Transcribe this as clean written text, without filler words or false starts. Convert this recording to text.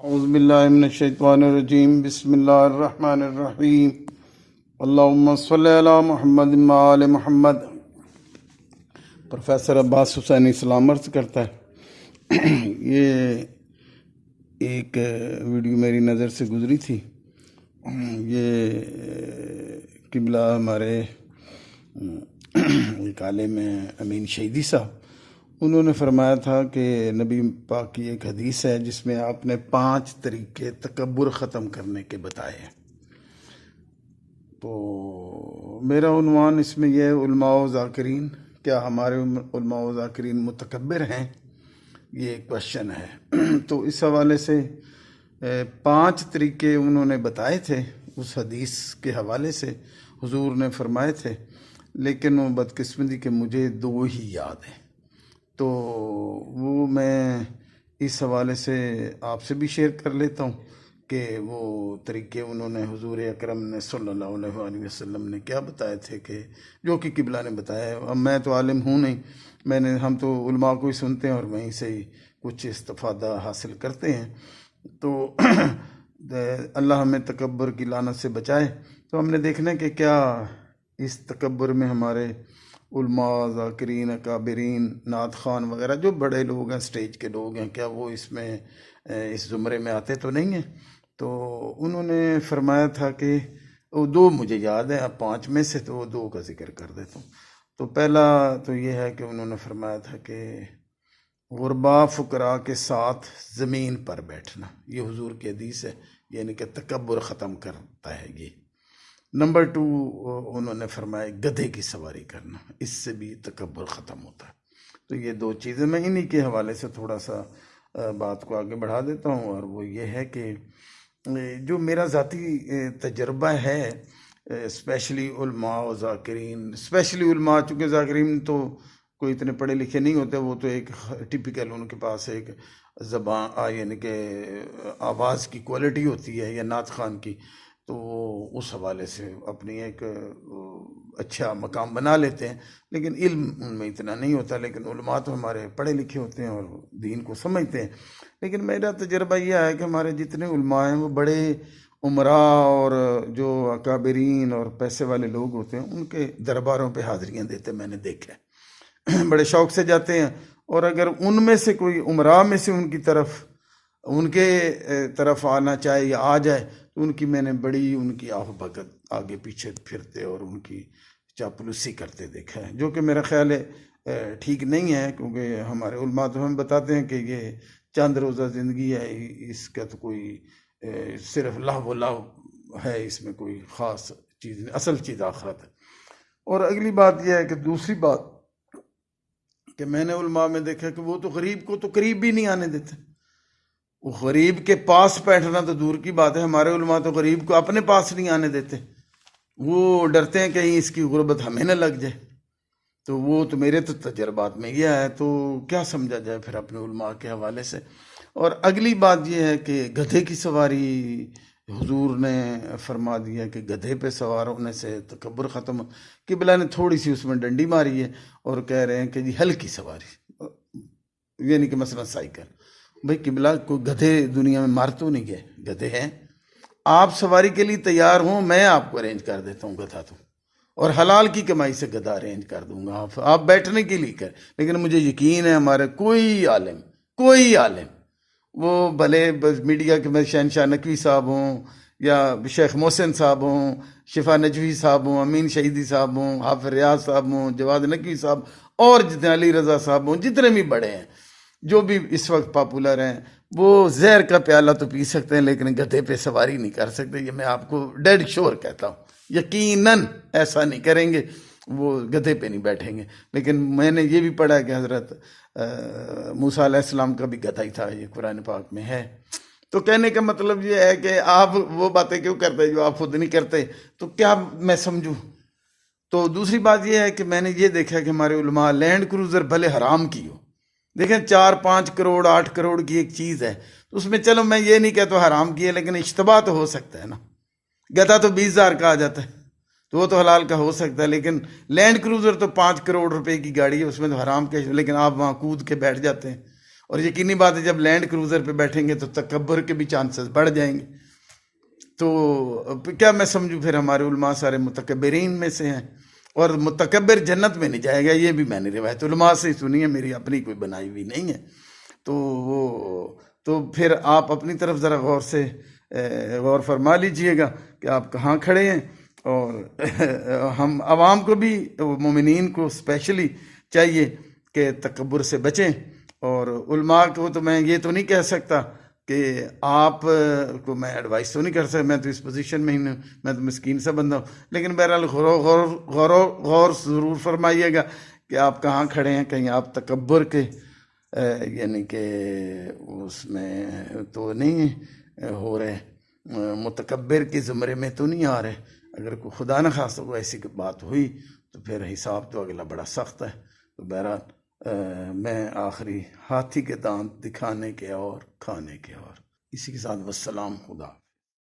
اعوذ باللہ من الشیطان الرجیم بسم اللہ الرحمن الرحیم اللہم صلی علی محمد وآل محمد۔ پروفیسر عباس حسینی سلام عرض کرتا ہے۔ یہ ایک ویڈیو میری نظر سے گزری تھی۔ یہ قبلہ ہمارے ایک عالم امین شہیدی صاحب، انہوں نے فرمایا تھا کہ نبی پاک کی ایک حدیث ہے جس میں آپ نے 5 طریقے تکبر ختم کرنے کے بتائے ہیں۔ تو میرا عنوان اس میں یہ ہے، علماء و ذاکرین، کیا ہمارے علماء و ذاکرین متکبر ہیں؟ یہ ایک کوشچن ہے۔ تو اس حوالے سے 5 طریقے انہوں نے بتائے تھے اس حدیث کے حوالے سے، حضور نے فرمائے تھے، لیکن وہ بدقسمتی کہ مجھے 2 ہی یاد ہیں۔ تو وہ میں اس حوالے سے آپ سے بھی شیئر کر لیتا ہوں کہ وہ طریقے انہوں نے، حضور اکرم نے صلی اللہ علیہ وسلم نے کیا بتائے تھے، کہ جو کہ قبلہ نے بتایا ہے۔ اب میں تو عالم ہوں نہیں، ہم تو علماء کو ہی سنتے ہیں اور وہیں سے ہی کچھ استفادہ حاصل کرتے ہیں۔ تو اللہ ہمیں تکبر کی لعنت سے بچائے۔ تو ہم نے دیکھنا ہے کہ کیا اس تکبر میں ہمارے علماء، ذاکرین، اکابرین، نعت خوان وغیرہ جو بڑے لوگ ہیں، سٹیج کے لوگ ہیں، کیا وہ اس میں اس زمرے میں آتے تو نہیں ہیں؟ تو انہوں نے فرمایا تھا کہ وہ 2 مجھے یاد ہیں، اب 5 میں سے تو وہ 2 کا ذکر کر دیتا ہوں۔ تو پہلا تو یہ ہے کہ انہوں نے فرمایا تھا کہ غربا فقراء کے ساتھ زمین پر بیٹھنا، یہ حضور کی حدیث ہے، یعنی کہ تکبر ختم کرتا ہے یہ۔ نمبر 2 انہوں نے فرمایا گدھے کی سواری کرنا، اس سے بھی تکبر ختم ہوتا ہے۔ تو یہ 2 چیزیں میں انہی کے حوالے سے تھوڑا سا بات کو آگے بڑھا دیتا ہوں، اور وہ یہ ہے کہ جو میرا ذاتی تجربہ ہے، اسپیشلی علماء و ذاکرین، اسپیشلی علماء، چونکہ ذاکرین تو کوئی اتنے پڑھے لکھے نہیں ہوتے، وہ تو ایک ٹپیکل ان کے پاس ایک زبان، یعنی کہ آواز کی کوالٹی ہوتی ہے یا نعت خوان کی، تو وہ اس حوالے سے اپنی ایک اچھا مقام بنا لیتے ہیں، لیکن علم ان میں اتنا نہیں ہوتا۔ لیکن علماء تو ہمارے پڑھے لکھے ہوتے ہیں اور دین کو سمجھتے ہیں۔ لیکن میرا تجربہ یہ ہے کہ ہمارے جتنے علماء ہیں وہ بڑے عمراء اور جو اکابرین اور پیسے والے لوگ ہوتے ہیں، ان کے درباروں پہ حاضریاں دیتے میں نے دیکھا ہے، بڑے شوق سے جاتے ہیں۔ اور اگر ان میں سے کوئی عمراء میں سے ان کے طرف آنا چاہے یا آ جائے، تو ان کی میں نے بڑی ان کی آہ بھگت، آگے پیچھے پھرتے اور ان کی چاپلوسی کرتے دیکھا ہے، جو کہ میرا خیال ہے ٹھیک نہیں ہے، کیونکہ ہمارے علماء تو ہمیں بتاتے ہیں کہ یہ چند روزہ زندگی ہے، اس کا تو کوئی صرف لہو و لہو ہے، اس میں کوئی خاص چیز نہیں، اصل چیز آخرت ہے۔ اور اگلی بات یہ ہے کہ دوسری بات کہ میں نے علماء میں دیکھا کہ وہ تو غریب کو تو قریب بھی نہیں آنے دیتے۔ وہ غریب کے پاس بیٹھنا تو دور کی بات ہے، ہمارے علماء تو غریب کو اپنے پاس نہیں آنے دیتے، وہ ڈرتے ہیں کہیں اس کی غربت ہمیں نہ لگ جائے۔ تو وہ تو میرے تو تجربات میں یہ ہے، تو کیا سمجھا جائے پھر اپنے علماء کے حوالے سے۔ اور اگلی بات یہ ہے کہ گدھے کی سواری، حضور نے فرما دیا کہ گدھے پہ سوار ہونے سے تکبر ختم۔ قبلہ نے تھوڑی سی اس میں ڈنڈی ماری ہے اور کہہ رہے ہیں کہ جی ہلکی سواری، یعنی کہ مثلا سائیکل۔ بھئی قبلہ کوئی گدھے دنیا میں مار تو نہیں گئے، گدھے ہیں، آپ سواری کے لیے تیار ہوں، میں آپ کو ارینج کر دیتا ہوں گدھا، تو اور حلال کی کمائی سے گدھا ارینج کر دوں گا، آپ بیٹھنے کے لیے کر۔ لیکن مجھے یقین ہے ہمارے کوئی عالم وہ بھلے میڈیا کے شہنشاہ نقوی صاحب ہوں یا شیخ محسن صاحب ہوں، شفا نجوی صاحب ہوں، امین شہیدی صاحب ہوں، حافظ ریاض صاحب ہوں، جواد نقوی صاحب، اور جتنے علی رضا صاحب ہوں، جتنے بھی بڑے ہیں جو بھی اس وقت پاپولر ہیں، وہ زہر کا پیالہ تو پی سکتے ہیں لیکن گدھے پہ سواری نہیں کر سکتے۔ یہ میں آپ کو ڈیڈ شور کہتا ہوں، یقیناً ایسا نہیں کریں گے، وہ گدھے پہ نہیں بیٹھیں گے۔ لیکن میں نے یہ بھی پڑھا کہ حضرت موسیٰ علیہ السلام کا بھی گدھا ہی تھا، یہ قرآن پاک میں ہے۔ تو کہنے کا مطلب یہ ہے کہ آپ وہ باتیں کیوں کرتے جو آپ خود نہیں کرتے، تو کیا میں سمجھوں۔ تو دوسری بات یہ ہے کہ میں نے یہ دیکھا کہ ہمارے علماء لینڈ کروزر بھلے حرام کی ہو، دیکھیں 4-5 کروڑ 8 کروڑ کی ایک چیز ہے، تو اس میں چلو میں یہ نہیں کہتا حرام کی ہے، لیکن اشتباہ تو ہو سکتا ہے نا۔ گدھا تو 20,000 کا آ جاتا ہے، تو وہ تو حلال کا ہو سکتا ہے، لیکن لینڈ کروزر تو 5 کروڑ روپے کی گاڑی ہے، اس میں تو حرام کے، لیکن آپ وہاں کود کے بیٹھ جاتے ہیں۔ اور یقینی بات ہے جب لینڈ کروزر پہ بیٹھیں گے تو تکبر کے بھی چانسز بڑھ جائیں گے. تو کیا میں سمجھوں پھر ہمارے علماء سارے متکبرین میں سے ہیں، اور متکبر جنت میں نہیں جائے گا. یہ بھی میں نے روایت علماء سے سنی ہے، میری اپنی کوئی بنائی ہوئی نہیں ہے. تو پھر آپ اپنی طرف ذرا غور فرما لیجئے گا کہ آپ کہاں کھڑے ہیں. اور ہم عوام کو بھی، مومنین کو اسپیشلی چاہیے کہ تکبر سے بچیں. اور علماء کو تو میں یہ تو نہیں کہہ سکتا کہ آپ کو میں ایڈوائس تو نہیں کر سکتا، میں تو اس پوزیشن میں ہی نہیں، میں تو مسکین سا بندہ ہوں. لیکن بہرحال غور ضرور فرمائیے گا کہ آپ کہاں کھڑے ہیں. کہیں آپ تکبر کے یعنی کہ اس میں تو نہیں ہو رہے، متکبر کے زمرے میں تو نہیں آ رہے. اگر کوئی خدا نہ خواستہ کوئی ایسی بات ہوئی تو پھر حساب تو اگلا بڑا سخت ہے. تو بہرحال میں آخری ہاتھی کے دانت دکھانے کے اور کھانے کے اور اسی کے ساتھ والسلام. خدا.